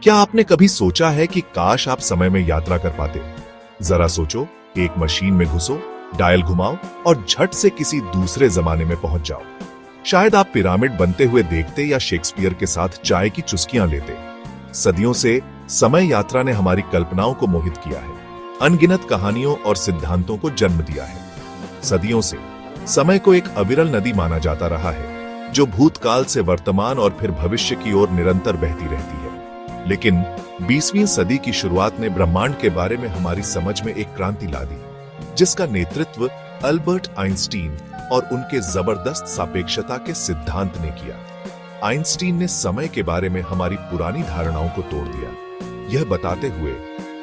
क्या आपने कभी सोचा है कि काश आप समय में यात्रा कर पाते? जरा सोचो, एक मशीन में घुसो, डायल घुमाओ और झट से किसी दूसरे जमाने में पहुंच जाओ। शायद आप पिरामिड बनते हुए देखते या शेक्सपियर के साथ चाय की चुस्कियां लेते। सदियों से समय यात्रा ने हमारी कल्पनाओं को मोहित किया है, अनगिनत कहानियों और सिद्धांतों को जन्म दिया है। सदियों से समय को एक अविरल नदी माना जाता रहा है, जो भूतकाल से वर्तमान और फिर भविष्य की ओर निरंतर बहती रहती है। लेकिन 20वीं सदी की शुरुआत ने ब्रह्मांड के बारे में हमारी समझ में एक क्रांति ला दी, जिसका नेतृत्व अल्बर्ट आइंस्टीन और उनके जबरदस्त सापेक्षता के सिद्धांत ने किया। आइंस्टीन ने समय के बारे में हमारी पुरानी धारणाओं को तोड़ दिया, यह बताते हुए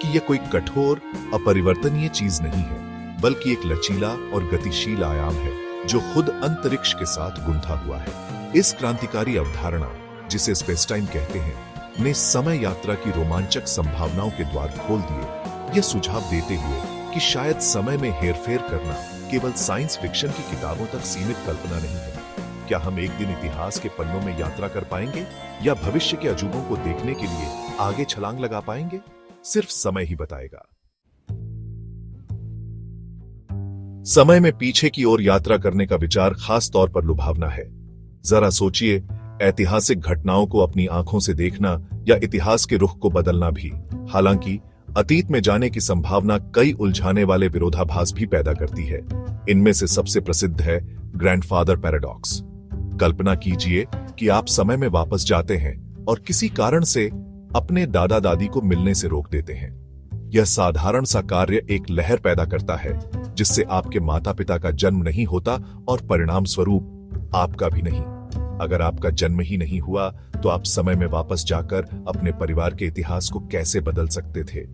कि यह कोई कठोर, अपरिवर्तनीय चीज नहीं है, बल्कि एक लचीला और गतिशील आयाम है जो खुद अंतरिक्ष के साथ गुंथा हुआ है। इस क्रांतिकारी अवधारणा, जिसे स्पेस टाइम कहते हैं, ने समय यात्रा की रोमांचक संभावनाओं के द्वार खोल दिए, यह सुझाव देते हुए कि शायद समय में हेरफेर करना केवल साइंस फिक्शन की किताबों तक सीमित कल्पना नहीं है। क्या हम एक दिन इतिहास के पन्नों में यात्रा कर पाएंगे, या भविष्य के अजूबों को देखने के लिए आगे छलांग लगा पाएंगे? सिर्फ समय ही बताएगा। समय में पीछे की ओर यात्रा करने का विचार खास तौर पर लुभावना है। जरा सोचिए, ऐतिहासिक घटनाओं को अपनी आंखों से देखना या इतिहास के रुख को बदलना भी। हालांकि अतीत में जाने की संभावना कई उलझाने वाले विरोधाभास भी पैदा करती है। इनमें से सबसे प्रसिद्ध है ग्रैंडफादर पैराडॉक्स। कल्पना कीजिए कि आप समय में वापस जाते हैं और किसी कारण से अपने दादा दादी को मिलने से रोक देते हैं। यह साधारण सा कार्य एक लहर पैदा करता है, जिससे आपके माता पिता का जन्म नहीं होता और परिणाम स्वरूप आपका भी नहीं। अगर आपका जन्म ही नहीं हुआ तो आप समय में वापस जाकर अपने परिवार के इतिहास को कैसे बदल सकते थे?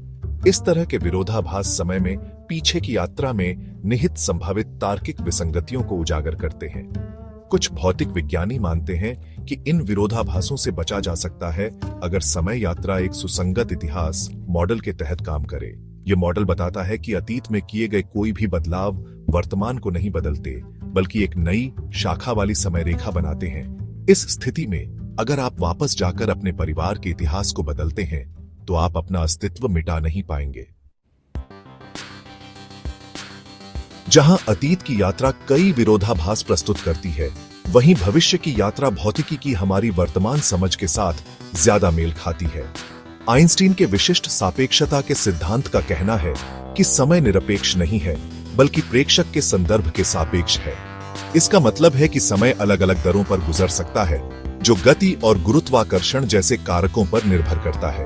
इस तरह के विरोधाभास समय में पीछे की यात्रा में निहित संभावित तार्किक विसंगतियों को उजागर करते हैं। कुछ भौतिक विज्ञानी मानते हैं कि इन विरोधाभासों से बचा जा सकता है अगर समय यात्रा एक सुसंगत इतिहास मॉडल के तहत काम करे। यह मॉडल बताता है कि अतीत में किए गए कोई भी बदलाव वर्तमान को नहीं बदलते, बल्कि एक नई शाखा वाली समय रेखा बनाते हैं। इस स्थिति में अगर आप वापस जाकर अपने परिवार के इतिहास को बदलते हैं, तो आप अपना अस्तित्व मिटा नहीं पाएंगे। जहां अतीत की यात्रा कई विरोधाभास प्रस्तुत करती है, वहीं भविष्य की यात्रा भौतिकी की हमारी वर्तमान समझ के साथ ज्यादा मेल खाती है। आइंस्टीन के विशिष्ट सापेक्षता के सिद्धांत का कहना है कि समय निरपेक्ष नहीं है, बल्कि प्रेक्षक के संदर्भ के सापेक्ष है। इसका मतलब है कि समय अलग अलग दरों पर गुजर सकता है, जो गति और गुरुत्वाकर्षण जैसे कारकों पर निर्भर करता है।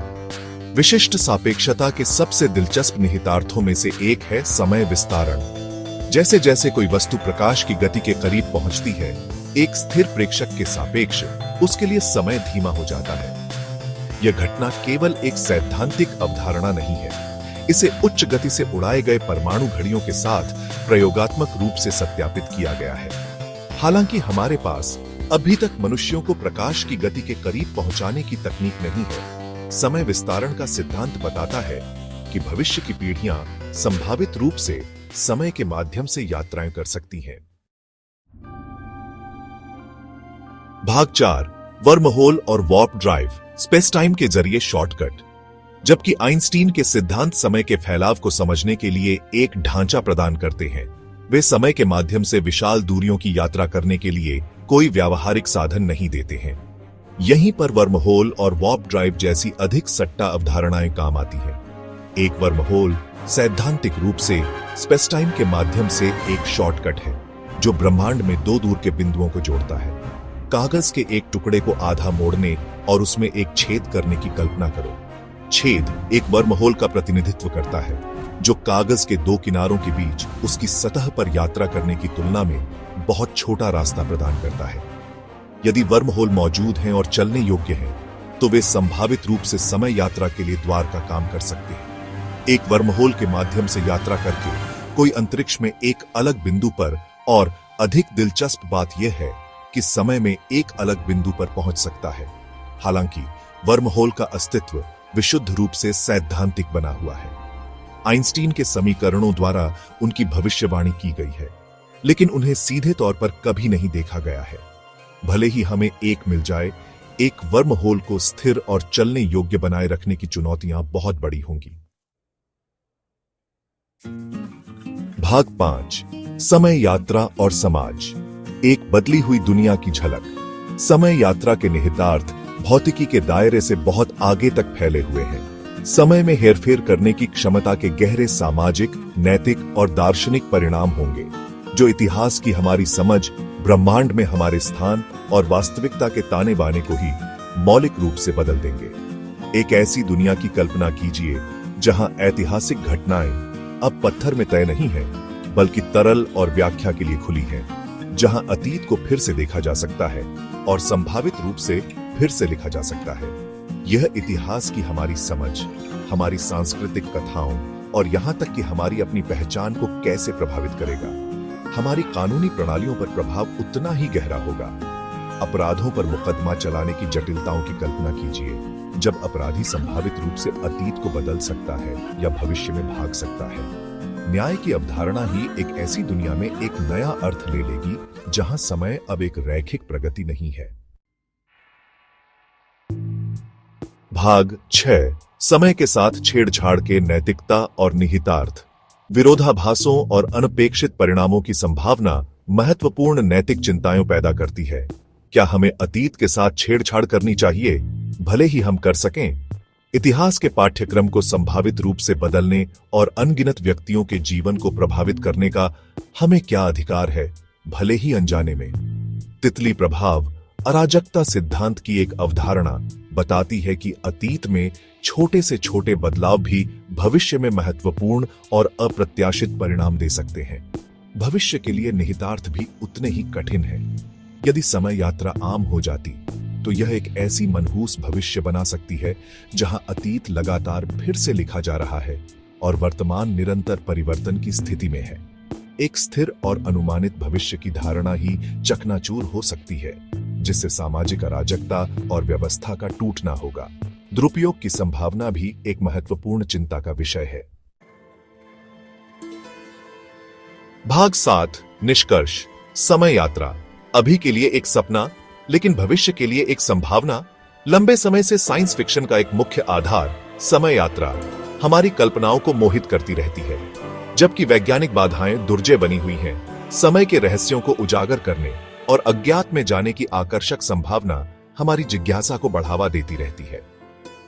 विशिष्ट सापेक्षता के सबसे दिलचस्प निहितार्थों में से एक है समय विस्तारण। जैसे जैसे कोई वस्तु प्रकाश की गति के करीब पहुंचती है, एक स्थिर प्रेक्षक के सापेक्ष उसके लिए समय धीमा हो जाता है। यह घटना केवल एक सैद्धांतिक अवधारणा नहीं है, इसे उच्च गति से उड़ाए गए परमाणु घड़ियों के साथ प्रयोगात्मक रूप से सत्यापित किया गया है। हालांकि हमारे पास अभी तक मनुष्यों को प्रकाश की गति के करीब पहुंचाने की तकनीक नहीं है, समय विस्तारण का सिद्धांत बताता है कि भविष्य की पीढ़ियां संभावित रूप से समय के माध्यम से यात्राएं कर सकती हैं। भाग 4, वर्महोल और वार्प ड्राइव, स्पेस टाइम के जरिए शॉर्टकट। जबकि आइंस्टीन के सिद्धांत समय के फैलाव को समझने के लिए एक ढांचा प्रदान करते हैं, वे समय के माध्यम से विशाल दूरियों की यात्रा करने के लिए कोई व्यावहारिक साधन नहीं देते हैं। यहीं पर वर्महोल और वार्प ड्राइव जैसी अधिक सट्टा अवधारणाएं काम आती हैं। एक वर्महोल सैद्धांतिक रूप से स्पेस टाइम के माध्यम से एक शॉर्टकट है, जो ब्रह्मांड में दो दूर के बिंदुओं को जोड़ता है। कागज के एक टुकड़े को आधा मोड़ने और उसमें एक छेद करने की कल्पना करो। छेद एक वर्महोल का प्रतिनिधित्व करता है, जो कागज के दो किनारों के बीच उसकी सतह पर यात्रा करने की तुलना में बहुत छोटा रास्ता प्रदान करता है। यदि वर्महोल मौजूद हैं और चलने योग्य हैं, तो वे संभावित रूप से समय यात्रा के लिए द्वार का काम कर सकते हैं। एक वर्महोल के माध्यम से यात्रा करके कोई अंतरिक्ष में एक अलग बिंदु पर, और अधिक दिलचस्प बात यह है कि समय में एक अलग बिंदु पर पहुंच सकता है। हालांकि वर्महोल का अस्तित्व विशुद्ध रूप से सैद्धांतिक बना हुआ है। आइंस्टीन के समीकरणों द्वारा उनकी भविष्यवाणी की गई है, लेकिन उन्हें सीधे तौर पर कभी नहीं देखा गया है। भले ही हमें एक मिल जाए, एक वर्म होल को स्थिर और चलने योग्य बनाए रखने की चुनौतियां बहुत बड़ी होंगी। भाग 5, समय यात्रा और समाज। एक बदली हुई दुनिया की झलक। समय यात्रा के निहितार्थ भौतिकी के दायरे से बहुत आगे तक फैले हुए हैं। समय में हेरफेर करने की क्षमता के गहरे सामाजिक, नैतिक और दार्शनिक परिणाम होंगे, जो इतिहास की हमारी समझ, ब्रह्मांड में हमारे स्थान और वास्तविकता के ताने बाने को ही मौलिक रूप से बदल देंगे। एक ऐसी दुनिया की कल्पना कीजिए जहां ऐतिहासिक घटनाएं अब पत्थर में तय नहीं है, बल्कि तरल और व्याख्या के लिए खुली है, जहां अतीत को फिर से देखा जा सकता है और संभावित रूप से फिर से लिखा जा सकता है। यह इतिहास की हमारी समझ, हमारी सांस्कृतिक कथाओं और यहां तक कि हमारी अपनी पहचान को कैसे प्रभावित करेगा। हमारी कानूनी प्रणालियों पर प्रभाव उतना ही गहरा होगा। अपराधों पर मुकदमा चलाने की जटिलताओं की कल्पना कीजिए, जब अपराधी संभावित रूप से अतीत को बदल सकता है या भविष्य में भाग सकता है। न्याय की अवधारणा ही एक ऐसी दुनिया में एक नया अर्थ ले लेगी, जहां समय अब एक रैखिक प्रगति नहीं है। भाग 6, समय के साथ छेड़छाड़ के नैतिकता और निहितार्थ। विरोधाभासों और अनपेक्षित परिणामों की संभावना महत्वपूर्ण नैतिक चिंताएं पैदा करती है। क्या हमें अतीत के साथ छेड़छाड़ करनी चाहिए, भले ही हम कर सकें? इतिहास के पाठ्यक्रम को संभावित रूप से बदलने और अनगिनत व्यक्तियों के जीवन को प्रभावित करने का हमें क्या अधिकार है, भले ही अनजाने में? तितली प्रभाव अराजकता सिद्धांत की एक अवधारणा बताती है कि अतीत में छोटे से छोटे बदलाव भी भविष्य में महत्वपूर्ण और अप्रत्याशित परिणाम दे सकते हैं। भविष्य के लिए निहितार्थ भी उतने ही कठिन हैं। यदि समय यात्रा आम हो जाती तो यह एक ऐसी मनहूस भविष्य बना सकती है जहां अतीत लगातार फिर से लिखा जा रहा है और वर्तमान निरंतर परिवर्तन की स्थिति में है। एक स्थिर और अनुमानित भविष्य की धारणा ही चकनाचूर हो सकती है, जिससे सामाजिक अराजकता और व्यवस्था का टूटना होगा। दुरुपयोग की संभावना भी एक महत्वपूर्ण चिंता का विषय है। भाग 7, निष्कर्ष। समय यात्रा अभी के लिए एक सपना, लेकिन भविष्य के लिए एक संभावना। लंबे समय से साइंस फिक्शन का एक मुख्य आधार समय यात्रा हमारी कल्पनाओं को मोहित करती रहती है, जबकि वैज्ञानिक बाधाएं दुर्जय बनी हुई हैं। समय के रहस्यों को उजागर करने और अज्ञात में जाने की आकर्षक संभावना हमारी जिज्ञासा को बढ़ावा देती रहती है।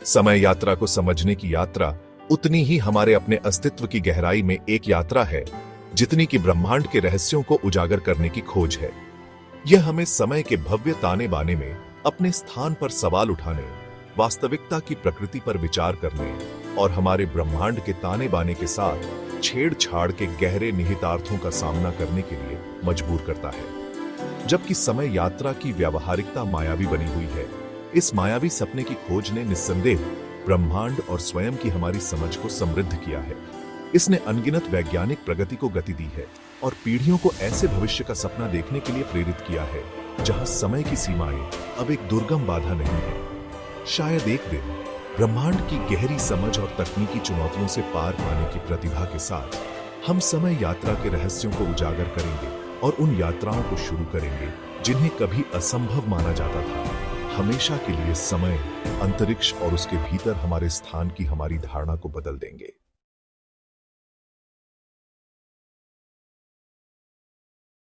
समय यात्रा को समझने की यात्रा उतनी ही हमारे अपने अस्तित्व की गहराई में एक यात्रा है, जितनी कि ब्रह्मांड के रहस्यों को उजागर करने की खोज है। यह हमें समय के भव्य ताने बाने में अपने स्थान पर सवाल उठाने, वास्तविकता की प्रकृति पर विचार करने और हमारे ब्रह्मांड के ताने बाने के साथ छेड़छाड़ के गहरे निहितार्थों का सामना करने के लिए मजबूर करता है। जबकि समय यात्रा की व्यावहारिकता मायावी बनी हुई है, इस मायावी सपने की खोज ने निस्संदेह ब्रह्मांड और स्वयं की हमारी समझ को समृद्ध किया है। इसने अनगिनत वैज्ञानिक प्रगति को गति दी है और पीढ़ियों को ऐसे भविष्य का सपना देखने के लिए प्रेरित किया है जहां समय की सीमाएं अब एक दुर्गम बाधा नहीं है। शायद एक दिन ब्रह्मांड की गहरी समझ और तकनीकी चुनौतियों से पार पाने की प्रतिभा के साथ हम समय यात्रा के रहस्यों को उजागर करेंगे और उन यात्राओं को शुरू करेंगे जिन्हें कभी असंभव माना जाता था। हमेशा के लिए समय, अंतरिक्ष और उसके भीतर हमारे स्थान की हमारी धारणा को बदल देंगे।